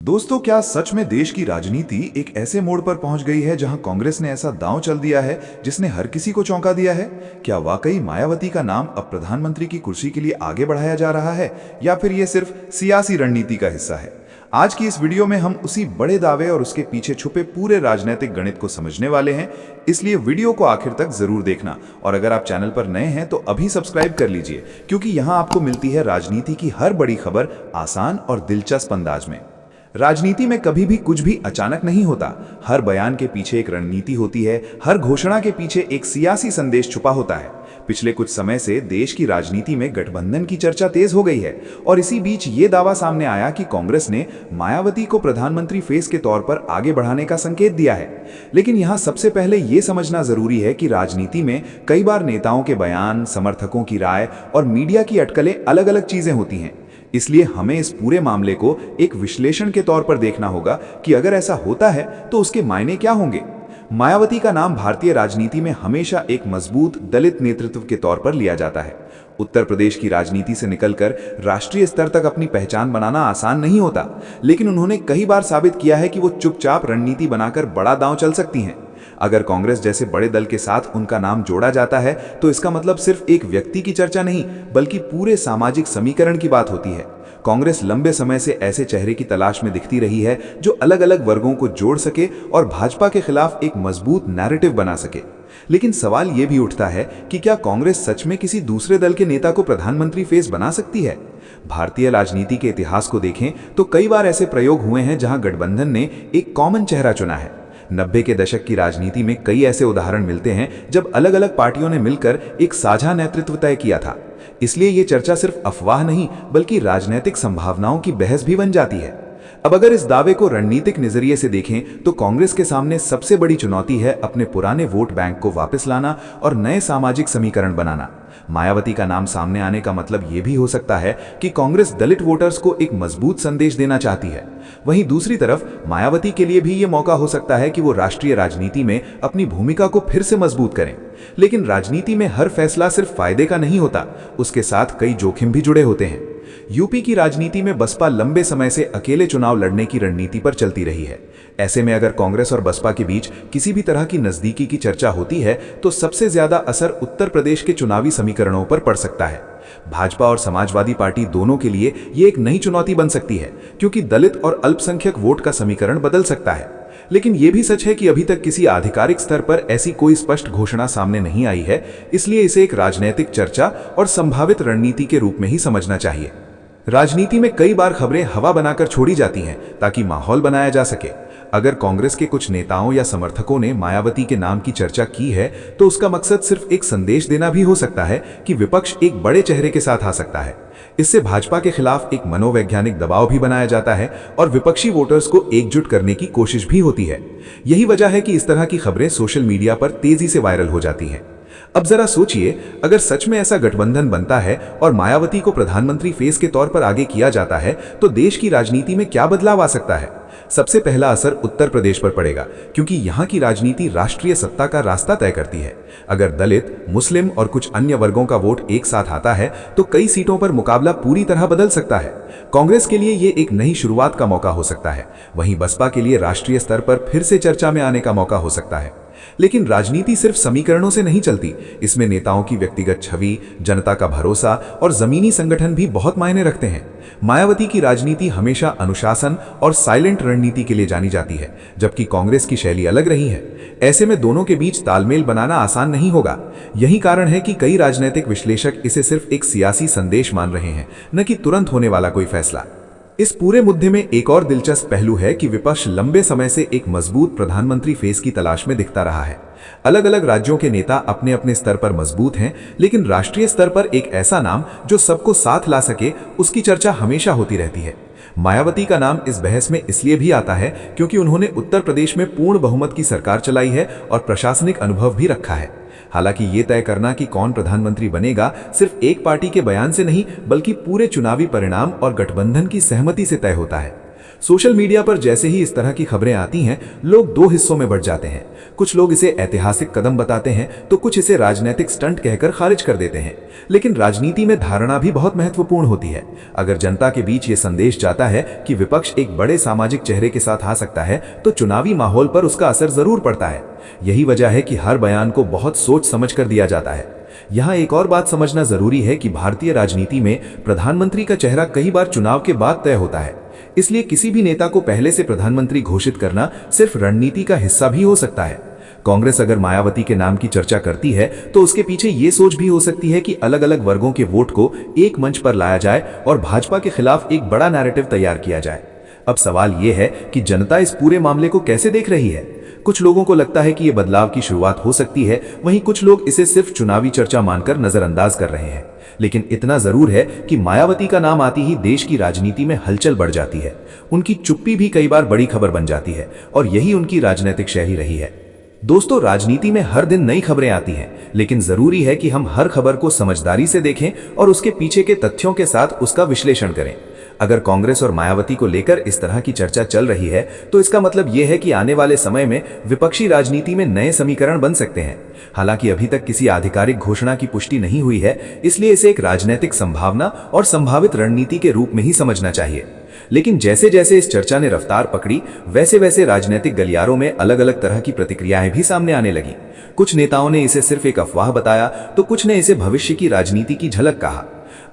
दोस्तों, क्या सच में देश की राजनीति एक ऐसे मोड़ पर पहुंच गई है जहां कांग्रेस ने ऐसा दांव चल दिया है जिसने हर किसी को चौंका दिया है? क्या वाकई मायावती का नाम अब प्रधानमंत्री की कुर्सी के लिए आगे बढ़ाया जा रहा है या फिर ये सिर्फ सियासी रणनीति का हिस्सा है? आज की इस वीडियो में हम उसी बड़े दावे और उसके पीछे छुपे पूरे राजनीतिक गणित को समझने वाले हैं, इसलिए वीडियो को आखिर तक जरूर देखना। और अगर आप चैनल पर नए हैं तो अभी सब्सक्राइब कर लीजिए, क्योंकि यहाँ आपको मिलती है राजनीति की हर बड़ी खबर आसान और दिलचस्प अंदाज में। राजनीति में कभी भी कुछ भी अचानक नहीं होता। हर बयान के पीछे एक रणनीति होती है, हर घोषणा के पीछे एक सियासी संदेश छुपा होता है। पिछले कुछ समय से देश की राजनीति में गठबंधन की चर्चा तेज हो गई है और इसी बीच ये दावा सामने आया कि कांग्रेस ने मायावती को प्रधानमंत्री फेस के तौर पर आगे बढ़ाने का संकेत दिया है। लेकिन यहाँ सबसे पहले ये समझना जरूरी है कि राजनीति में कई बार नेताओं के बयान, समर्थकों की राय और मीडिया की अटकलें अलग अलग चीजें होती हैं। इसलिए हमें इस पूरे मामले को एक विश्लेषण के तौर पर देखना होगा कि अगर ऐसा होता है तो उसके मायने क्या होंगे। मायावती का नाम भारतीय राजनीति में हमेशा एक मजबूत दलित नेतृत्व के तौर पर लिया जाता है। उत्तर प्रदेश की राजनीति से निकलकर राष्ट्रीय स्तर तक अपनी पहचान बनाना आसान नहीं होता, लेकिन उन्होंने कई बार साबित किया है कि वो चुपचाप रणनीति बनाकर बड़ा दांव चल सकती हैं। अगर कांग्रेस जैसे बड़े दल के साथ उनका नाम जोड़ा जाता है तो इसका मतलब सिर्फ एक व्यक्ति की चर्चा नहीं, बल्कि पूरे सामाजिक समीकरण की बात होती है। कांग्रेस लंबे समय से ऐसे चेहरे की तलाश में दिखती रही है जो अलग अलग वर्गों को जोड़ सके और भाजपा के खिलाफ एक मजबूत नैरेटिव बना सके। लेकिन सवाल यह भी उठता है कि क्या कांग्रेस सच में किसी दूसरे दल के नेता को प्रधानमंत्री फेस बना सकती है? भारतीय राजनीति के इतिहास को देखें तो कई बार ऐसे प्रयोग हुए हैं जहां गठबंधन ने एक कॉमन चेहरा चुना है। 90 के दशक की राजनीति में कई ऐसे उदाहरण मिलते हैं जब अलग अलग पार्टियों ने मिलकर एक साझा नेतृत्व तय किया था। इसलिए ये चर्चा सिर्फ अफवाह नहीं, बल्कि राजनीतिक संभावनाओं की बहस भी बन जाती है। अब अगर इस दावे को रणनीतिक नजरिए से देखें तो कांग्रेस के सामने सबसे बड़ी चुनौती है अपने पुराने वोट बैंक को वापस लाना और नए सामाजिक समीकरण बनाना। मायावती का नाम सामने आने का मतलब यह भी हो सकता है कि कांग्रेस दलित वोटर्स को एक मजबूत संदेश देना चाहती है। वहीं दूसरी तरफ मायावती के लिए भी यह मौका हो सकता है कि वो राष्ट्रीय राजनीति में अपनी भूमिका को फिर से मजबूत करें। लेकिन राजनीति में हर फैसला सिर्फ फायदे का नहीं होता, उसके साथ कई जोखिम भी जुड़े होते हैं। यूपी की राजनीति में बसपा लंबे समय से अकेले चुनाव लड़ने की रणनीति पर चलती रही है। ऐसे में अगर कांग्रेस और बसपा के बीच किसी भी तरह की नजदीकी की चर्चा होती है तो सबसे ज्यादा असर उत्तर प्रदेश के चुनावी समीकरणों पर पड़ सकता है। भाजपा और समाजवादी पार्टी दोनों के लिए ये एक नई चुनौती बन सकती है, क्योंकि दलित और अल्पसंख्यक वोट का समीकरण बदल सकता है। लेकिन यह भी सच है कि अभी तक किसी आधिकारिक स्तर पर ऐसी कोई स्पष्ट घोषणा सामने नहीं आई है, इसलिए इसे एक राजनीतिक चर्चा और संभावित रणनीति के रूप में ही समझना चाहिए। राजनीति में कई बार खबरें हवा बनाकर छोड़ी जाती हैं ताकि माहौल बनाया जा सके। अगर कांग्रेस के कुछ नेताओं या समर्थकों ने मायावती के नाम की चर्चा की है तो उसका मकसद सिर्फ एक संदेश देना भी हो सकता है कि विपक्ष एक बड़े चेहरे के साथ आ सकता है। इससे भाजपा के खिलाफ एक मनोवैज्ञानिक दबाव भी बनाया जाता है और विपक्षी वोटर्स को एकजुट करने की कोशिश भी होती है। यही वजह है कि इस तरह की खबरें सोशल मीडिया पर तेजी से वायरल हो जाती हैं। अब जरा सोचिए, अगर सच में ऐसा गठबंधन बनता है और मायावती को प्रधानमंत्री फेस के तौर पर आगे किया जाता है तो देश की राजनीति में क्या बदलाव आ सकता है? सबसे पहला असर उत्तर प्रदेश पर पड़ेगा, क्योंकि यहाँ की राजनीति राष्ट्रीय सत्ता का रास्ता तय करती है। अगर दलित, मुस्लिम और कुछ अन्य वर्गों का वोट एक साथ आता है तो कई सीटों पर मुकाबला पूरी तरह बदल सकता है। कांग्रेस के लिए ये एक नई शुरुआत का मौका हो सकता है, वहीं बसपा के लिए राष्ट्रीय स्तर पर फिर से चर्चा में आने का मौका हो सकता है। लेकिन राजनीति सिर्फ समीकरणों से नहीं चलती, इसमें नेताओं की व्यक्तिगत छवि, जनता का भरोसा और जमीनी संगठन भी बहुत मायने रखते हैं। मायावती की राजनीति हमेशा अनुशासन और साइलेंट रणनीति के लिए जानी जाती है, जबकि कांग्रेस की शैली अलग रही है। ऐसे में दोनों के बीच तालमेल बनाना आसान नहीं होगा। यही कारण है कि कई राजनीतिक विश्लेषक इसे सिर्फ एक सियासी संदेश मान रहे हैं, न कि तुरंत होने वाला कोई फैसला। इस पूरे मुद्दे में एक और दिलचस्प पहलू है कि विपक्ष लंबे समय से एक मजबूत प्रधानमंत्री फेस की तलाश में दिखता रहा है। अलग अलग राज्यों के नेता अपने अपने स्तर पर मजबूत हैं, लेकिन राष्ट्रीय स्तर पर एक ऐसा नाम जो सबको साथ ला सके, उसकी चर्चा हमेशा होती रहती है। मायावती का नाम इस बहस में इसलिए भी आता है क्योंकि उन्होंने उत्तर प्रदेश में पूर्ण बहुमत की सरकार चलाई है और प्रशासनिक अनुभव भी रखा है। हालांकि ये तय करना कि कौन प्रधानमंत्री बनेगा सिर्फ एक पार्टी के बयान से नहीं, बल्कि पूरे चुनावी परिणाम और गठबंधन की सहमति से तय होता है। सोशल मीडिया पर जैसे ही इस तरह की खबरें आती हैं, लोग दो हिस्सों में बढ़ जाते हैं। कुछ लोग इसे ऐतिहासिक कदम बताते हैं तो कुछ इसे राजनीतिक स्टंट कहकर खारिज कर देते हैं। लेकिन राजनीति में धारणा भी बहुत महत्वपूर्ण होती है। अगर जनता के बीच ये संदेश जाता है कि विपक्ष एक बड़े सामाजिक चेहरे के साथ आ सकता है, तो चुनावी माहौल पर उसका असर जरूर पड़ता है। यही वजह है कि हर बयान को बहुत सोच समझ कर दिया जाता है। यहाँ एक और बात समझना जरूरी है कि भारतीय राजनीति में प्रधानमंत्री का चेहरा कई बार चुनाव के बाद तय होता है। इसलिए किसी भी नेता को पहले से प्रधानमंत्री घोषित करना सिर्फ रणनीति का हिस्सा भी हो सकता है। कांग्रेस अगर मायावती के नाम की चर्चा करती है तो उसके पीछे ये सोच भी हो सकती है कि अलग अलग वर्गों के वोट को एक मंच पर लाया जाए और भाजपा के खिलाफ एक बड़ा नैरेटिव तैयार किया जाए। अब सवाल यह है कि जनता इस पूरे मामले को कैसे देख रही है। कुछ लोगों को लगता है कि यह बदलाव की शुरुआत हो सकती है, वहीं कुछ लोग इसे सिर्फ चुनावी चर्चा मानकर नजरअंदाज कर रहे हैं। लेकिन इतना जरूर है कि मायावती का नाम आती ही देश की राजनीति में हलचल बढ़ जाती है। उनकी चुप्पी भी कई बार बड़ी खबर बन जाती है और यही उनकी राजनीतिक शैली रही है। दोस्तों, राजनीति में हर दिन नई खबरें आती हैं, लेकिन जरूरी है कि हम हर खबर को समझदारी से देखें और उसके पीछे के तथ्यों के साथ उसका विश्लेषण करें। अगर कांग्रेस और मायावती को लेकर इस तरह की चर्चा चल रही है, तो इसका मतलब यह है कि आने वाले समय में विपक्षी राजनीति में नए समीकरण बन सकते हैं। हालांकि अभी तक किसी आधिकारिक घोषणा की पुष्टि नहीं हुई है, इसलिए इसे एक राजनीतिक संभावना और संभावित रणनीति के रूप में ही समझना चाहिए। लेकिन जैसे जैसे इस चर्चा ने रफ्तार पकड़ी, वैसे वैसे राजनीतिक गलियारों में अलग अलग तरह की प्रतिक्रियाएं भी सामने आने लगी। कुछ नेताओं ने इसे सिर्फ एक अफवाह बताया, तो कुछ ने इसे भविष्य की राजनीति की झलक कहा।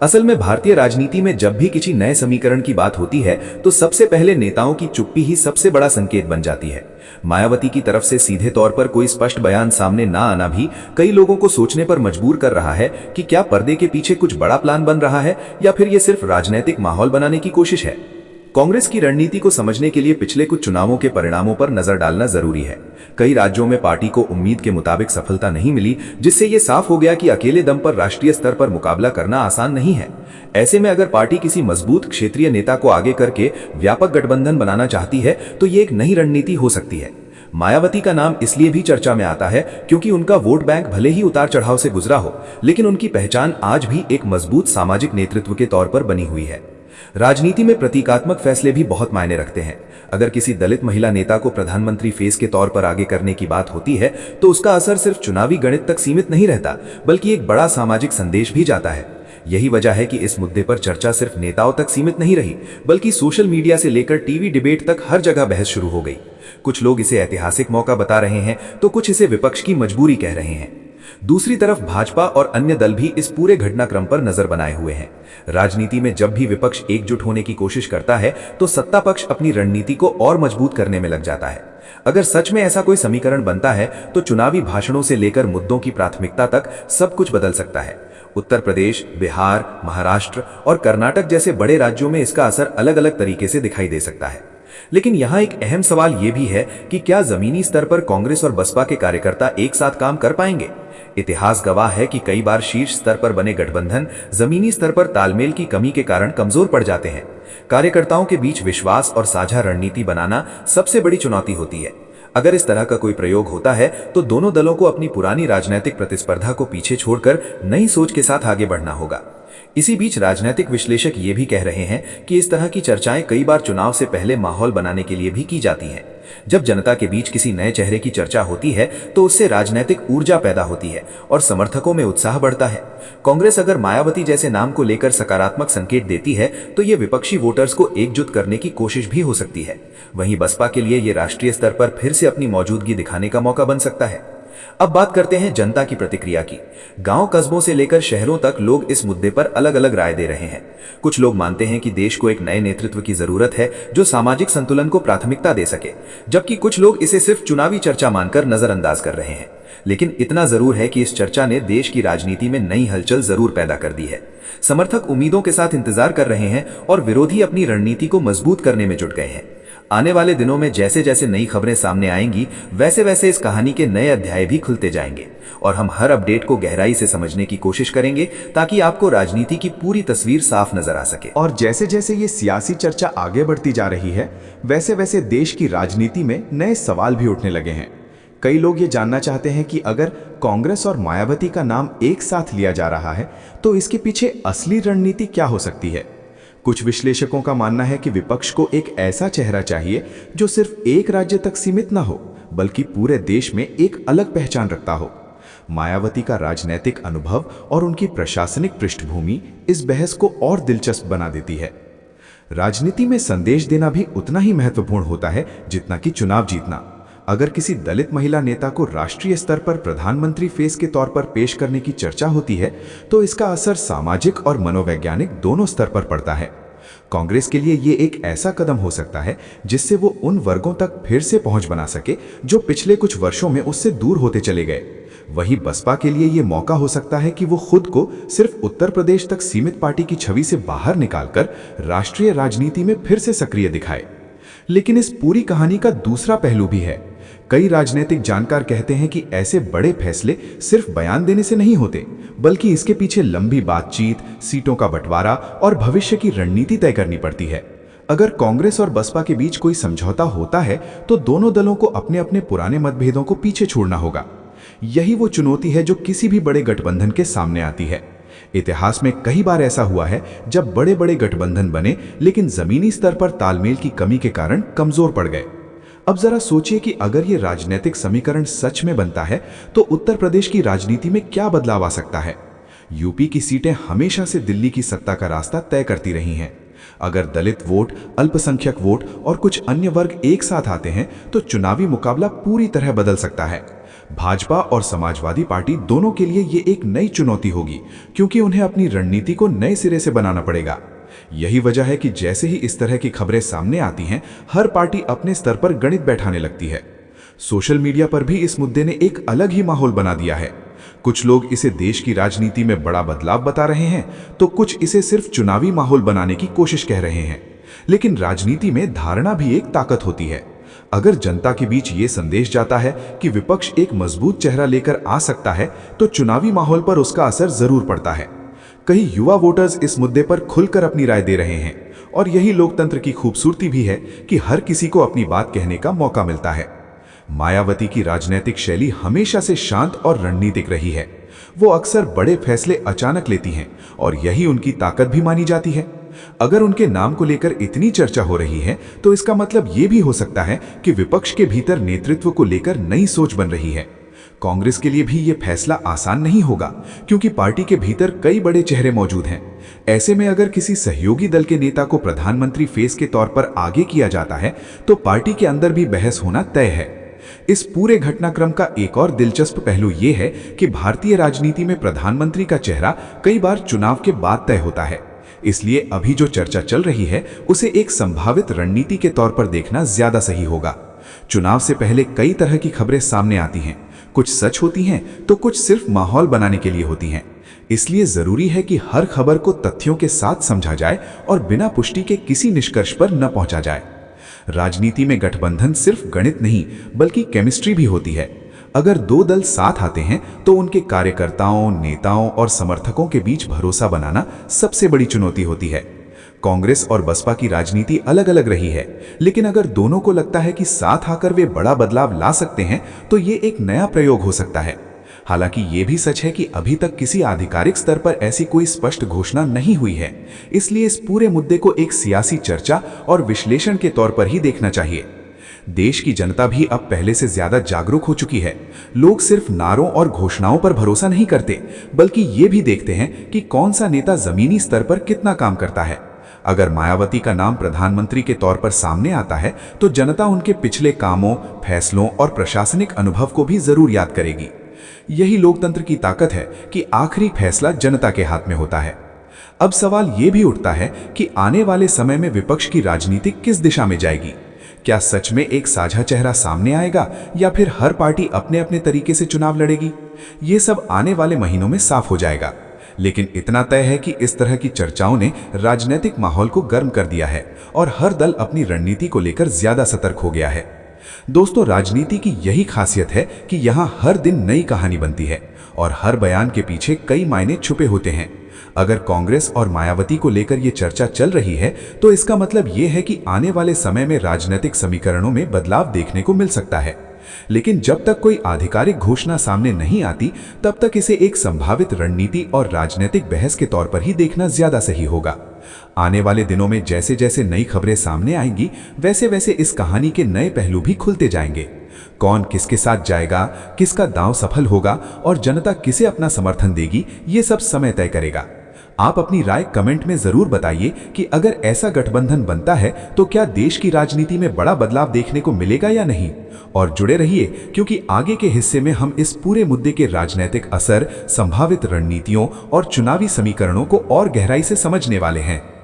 असल में भारतीय राजनीति में जब भी किसी नए समीकरण की बात होती है, तो सबसे पहले नेताओं की चुप्पी ही सबसे बड़ा संकेत बन जाती है। मायावती की तरफ से सीधे तौर पर कोई स्पष्ट बयान सामने ना आना भी कई लोगों को सोचने पर मजबूर कर रहा है कि क्या पर्दे के पीछे कुछ बड़ा प्लान बन रहा है या फिर यह सिर्फ राजनीतिक माहौल बनाने की कोशिश है। कांग्रेस की रणनीति को समझने के लिए पिछले कुछ चुनावों के परिणामों पर नजर डालना जरूरी है। कई राज्यों में पार्टी को उम्मीद के मुताबिक सफलता नहीं मिली, जिससे ये साफ हो गया कि अकेले दम पर राष्ट्रीय स्तर पर मुकाबला करना आसान नहीं है। ऐसे में अगर पार्टी किसी मजबूत क्षेत्रीय नेता को आगे करके व्यापक गठबंधन बनाना चाहती है, तो ये एक नई रणनीति हो सकती है। मायावती का नाम इसलिए भी चर्चा में आता है क्योंकि उनका वोट बैंक भले ही उतार चढ़ाव से गुजरा हो, लेकिन उनकी पहचान आज भी एक मजबूत सामाजिक नेतृत्व के तौर पर बनी हुई है। राजनीति में प्रतीकात्मक फैसले भी बहुत मायने रखते हैं। अगर किसी दलित महिला नेता को प्रधानमंत्री फेस के तौर पर आगे करने की बात होती है, तो उसका असर सिर्फ चुनावी गणित तक सीमित नहीं रहता, बल्कि एक बड़ा सामाजिक संदेश भी जाता है। यही वजह है कि इस मुद्दे पर चर्चा सिर्फ नेताओं तक सीमित नहीं रही, बल्कि सोशल मीडिया से लेकर टीवी डिबेट तक हर जगह बहस शुरू हो गई। कुछ लोग इसे ऐतिहासिक मौका बता रहे हैं, तो कुछ इसे विपक्ष की मजबूरी कह रहे हैं। दूसरी तरफ भाजपा और अन्य दल भी इस पूरे घटनाक्रम पर नजर बनाए हुए हैं। राजनीति में जब भी विपक्ष एकजुट होने की कोशिश करता है, तो सत्ता पक्ष अपनी रणनीति को और मजबूत करने में लग जाता है। अगर सच में ऐसा कोई समीकरण बनता है, तो चुनावी भाषणों से लेकर मुद्दों की प्राथमिकता तक सब कुछ बदल सकता है। उत्तर प्रदेश, बिहार, महाराष्ट्र और कर्नाटक जैसे बड़े राज्यों में इसका असर अलग अलग तरीके से दिखाई दे सकता है। लेकिन यहाँ एक अहम सवाल ये भी है कि क्या जमीनी स्तर पर कांग्रेस और बसपा के कार्यकर्ता एक साथ काम कर पाएंगे। इतिहास गवाह है कि कई बार शीर्ष स्तर पर बने गठबंधन जमीनी स्तर पर तालमेल की कमी के कारण कमजोर पड़ जाते हैं। कार्यकर्ताओं के बीच विश्वास और साझा रणनीति बनाना सबसे बड़ी चुनौती होती है। अगर इस तरह का कोई प्रयोग होता है, तो दोनों दलों को अपनी पुरानी राजनीतिक प्रतिस्पर्धा को पीछे छोड़कर नई सोच के साथ आगे बढ़ना होगा। इसी बीच राजनीतिक विश्लेषक ये भी कह रहे हैं कि इस तरह की चर्चाएं कई बार चुनाव से पहले माहौल बनाने के लिए भी की जाती हैं। जब जनता के बीच किसी नए चेहरे की चर्चा होती है, तो उससे राजनीतिक ऊर्जा पैदा होती है और समर्थकों में उत्साह बढ़ता है। कांग्रेस अगर मायावती जैसे नाम को लेकर सकारात्मक संकेत देती है, तो ये विपक्षी वोटर्स को एकजुट करने की कोशिश भी हो सकती है। वहीं बसपा के लिए ये राष्ट्रीय स्तर पर फिर से अपनी मौजूदगी दिखाने का मौका बन सकता है। अब बात करते हैं जनता की प्रतिक्रिया की। गांव कस्बों से लेकर शहरों तक लोग इस मुद्दे पर अलग अलग राय दे रहे हैं। कुछ लोग मानते हैं कि देश को एक नए नेतृत्व की जरूरत है जो सामाजिक संतुलन को प्राथमिकता दे सके, जबकि कुछ लोग इसे सिर्फ चुनावी चर्चा मानकर नजरअंदाज कर रहे हैं। लेकिन इतना जरूर है कि इस चर्चा ने देश की राजनीति में नई हलचल जरूर पैदा कर दी है। समर्थक उम्मीदों के साथ इंतजार कर रहे हैं और विरोधी अपनी रणनीति को मजबूत करने में जुट गए हैं। आने वाले दिनों में जैसे जैसे नई खबरें सामने आएंगी, वैसे वैसे इस कहानी के नए अध्याय भी खुलते जाएंगे और हम हर अपडेट को गहराई से समझने की कोशिश करेंगे, ताकि आपको राजनीति की पूरी तस्वीर साफ नजर आ सके। और जैसे जैसे ये सियासी चर्चा आगे बढ़ती जा रही है, वैसे वैसे देश की राजनीति में नए सवाल भी उठने लगे हैं। कई लोग ये जानना चाहते हैं कि अगर कांग्रेस और मायावती का नाम एक साथ लिया जा रहा है, तो इसके पीछे असली रणनीति क्या हो सकती है। कुछ विश्लेषकों का मानना है कि विपक्ष को एक ऐसा चेहरा चाहिए जो सिर्फ एक राज्य तक सीमित ना हो, बल्कि पूरे देश में एक अलग पहचान रखता हो। मायावती का राजनीतिक अनुभव और उनकी प्रशासनिक पृष्ठभूमि इस बहस को और दिलचस्प बना देती है। राजनीति में संदेश देना भी उतना ही महत्वपूर्ण होता है जितना कि चुनाव जीतना। अगर किसी दलित महिला नेता को राष्ट्रीय स्तर पर प्रधानमंत्री फेस के तौर पर पेश करने की चर्चा होती है, तो इसका असर सामाजिक और मनोवैज्ञानिक दोनों स्तर पर पड़ता है। कांग्रेस के लिए ये एक ऐसा कदम हो सकता है जिससे वो उन वर्गों तक फिर से पहुंच बना सके जो पिछले कुछ वर्षों में उससे दूर होते चले गए। वहीं बसपा के लिए ये मौका हो सकता है कि वो खुद को सिर्फ उत्तर प्रदेश तक सीमित पार्टी की छवि से बाहर निकालकर राष्ट्रीय राजनीति में फिर से सक्रिय दिखाए। लेकिन इस पूरी कहानी का दूसरा पहलू भी है। कई राजनीतिक जानकार कहते हैं कि ऐसे बड़े फैसले सिर्फ बयान देने से नहीं होते, बल्कि इसके पीछे लंबी बातचीत, सीटों का बंटवारा और भविष्य की रणनीति तय करनी पड़ती है। अगर कांग्रेस और बसपा के बीच कोई समझौता होता है तो दोनों दलों को अपने अपने पुराने मतभेदों को पीछे छोड़ना होगा। यही वो चुनौती है जो किसी भी बड़े गठबंधन के सामने आती है। इतिहास में कई बार ऐसा हुआ है जब बड़े बड़े गठबंधन बने लेकिन जमीनी स्तर पर तालमेल की कमी के कारण कमजोर पड़ गए। अब जरा सोचिए कि अगर ये राजनीतिक समीकरण सच में बनता है तो उत्तर प्रदेश की राजनीति में क्या बदलाव आ सकता है। यूपी की सीटें हमेशा से दिल्ली की सत्ता का रास्ता तय करती रही हैं। अगर दलित वोट, अल्पसंख्यक वोट और कुछ अन्य वर्ग एक साथ आते हैं तो चुनावी मुकाबला पूरी तरह बदल सकता है। भाजपा और समाजवादी पार्टी दोनों के लिए ये एक नई चुनौती होगी, क्योंकि उन्हें अपनी रणनीति को नए सिरे से बनाना पड़ेगा। यही वजह है कि जैसे ही इस तरह की खबरें सामने आती हैं, हर पार्टी अपने स्तर पर गणित बैठाने लगती है। सोशल मीडिया पर भी इस मुद्दे ने एक अलग ही माहौल बना दिया है। कुछ लोग इसे देश की राजनीति में बड़ा बदलाव बता रहे हैं, तो कुछ इसे सिर्फ चुनावी माहौल बनाने की कोशिश कह रहे हैं। लेकिन राजनीति में धारणा भी एक ताकत होती है। अगर जनता के बीच ये संदेश जाता है कि विपक्ष एक मजबूत चेहरा लेकर आ सकता है, तो चुनावी माहौल पर उसका असर जरूर पड़ता है। कई युवा वोटर्स इस मुद्दे पर खुलकर अपनी राय दे रहे हैं, और यही लोकतंत्र की खूबसूरती भी है कि हर किसी को अपनी बात कहने का मौका मिलता है। मायावती की राजनीतिक शैली हमेशा से शांत और रणनीतिक रही है। वो अक्सर बड़े फैसले अचानक लेती हैं और यही उनकी ताकत भी मानी जाती है। अगर उनके नाम को लेकर इतनी चर्चा हो रही है तो इसका मतलब ये भी हो सकता है कि विपक्ष के भीतर नेतृत्व को लेकर नई सोच बन रही है। कांग्रेस के लिए भी ये फैसला आसान नहीं होगा, क्योंकि पार्टी के भीतर कई बड़े चेहरे मौजूद हैं। ऐसे में अगर किसी सहयोगी दल के नेता को प्रधानमंत्री फेस के तौर पर आगे किया जाता है तो पार्टी के अंदर भी बहस होना तय है। इस पूरे घटनाक्रम का एक और दिलचस्प पहलू यह है कि भारतीय राजनीति में प्रधानमंत्री का चेहरा कई बार चुनाव के बाद तय होता है। इसलिए अभी जो चर्चा चल रही है उसे एक संभावित रणनीति के तौर पर देखना ज्यादा सही होगा। चुनाव से पहले कई तरह की खबरें सामने आती हैं, कुछ सच होती हैं तो कुछ सिर्फ माहौल बनाने के लिए होती हैं। इसलिए जरूरी है कि हर खबर को तथ्यों के साथ समझा जाए और बिना पुष्टि के किसी निष्कर्ष पर न पहुंचा जाए। राजनीति में गठबंधन सिर्फ गणित नहीं बल्कि केमिस्ट्री भी होती है। अगर दो दल साथ आते हैं तो उनके कार्यकर्ताओं, नेताओं और समर्थकों के बीच भरोसा बनाना सबसे बड़ी चुनौती होती है। कांग्रेस और बसपा की राजनीति अलग अलग रही है, लेकिन अगर दोनों को लगता है कि साथ आकर वे बड़ा बदलाव ला सकते हैं तो ये एक नया प्रयोग हो सकता है। हालांकि ये भी सच है कि अभी तक किसी आधिकारिक स्तर पर ऐसी कोई स्पष्ट घोषणा नहीं हुई है। इसलिए इस पूरे मुद्दे को एक सियासी चर्चा और विश्लेषण के तौर पर ही देखना चाहिए। देश की जनता भी अब पहले से ज्यादा जागरूक हो चुकी है। लोग सिर्फ नारों और घोषणाओं पर भरोसा नहीं करते, बल्कि ये भी देखते हैं कि कौन सा नेता जमीनी स्तर पर कितना काम करता है। अगर मायावती का नाम प्रधानमंत्री के तौर पर सामने आता है तो जनता उनके पिछले कामों, फैसलों और प्रशासनिक अनुभव को भी जरूर याद करेगी। यही लोकतंत्र की ताकत है कि आखिरी फैसला जनता के हाथ में होता है। अब सवाल ये भी उठता है कि आने वाले समय में विपक्ष की राजनीति किस दिशा में जाएगी। क्या सच में एक साझा चेहरा सामने आएगा या फिर हर पार्टी अपने अपने तरीके से चुनाव लड़ेगी? ये सब आने वाले महीनों में साफ हो जाएगा। लेकिन इतना तय है कि इस तरह की चर्चाओं ने राजनीतिक माहौल को गर्म कर दिया है और हर दल अपनी रणनीति को लेकर ज्यादा सतर्क हो गया है। दोस्तों, राजनीति की यही खासियत है कि यहाँ हर दिन नई कहानी बनती है और हर बयान के पीछे कई मायने छुपे होते हैं। अगर कांग्रेस और मायावती को लेकर ये चर्चा चल रही है तो इसका मतलब ये है कि आने वाले समय में राजनीतिक समीकरणों में बदलाव देखने को मिल सकता है। लेकिन जब तक कोई आधिकारिक घोषणा सामने नहीं आती, तब तक इसे एक संभावित रणनीति और राजनीतिक बहस के तौर पर ही देखना ज्यादा सही होगा। आने वाले दिनों में जैसे जैसे नई खबरें सामने आएंगी, वैसे वैसे इस कहानी के नए पहलू भी खुलते जाएंगे। कौन किसके साथ जाएगा, किसका दांव सफल होगा और जनता किसे अपना समर्थन देगी, ये सब समय तय करेगा। आप अपनी राय कमेंट में जरूर बताइए कि अगर ऐसा गठबंधन बनता है तो क्या देश की राजनीति में बड़ा बदलाव देखने को मिलेगा या नहीं। और जुड़े रहिए, क्योंकि आगे के हिस्से में हम इस पूरे मुद्दे के राजनीतिक असर, संभावित रणनीतियों और चुनावी समीकरणों को और गहराई से समझने वाले हैं।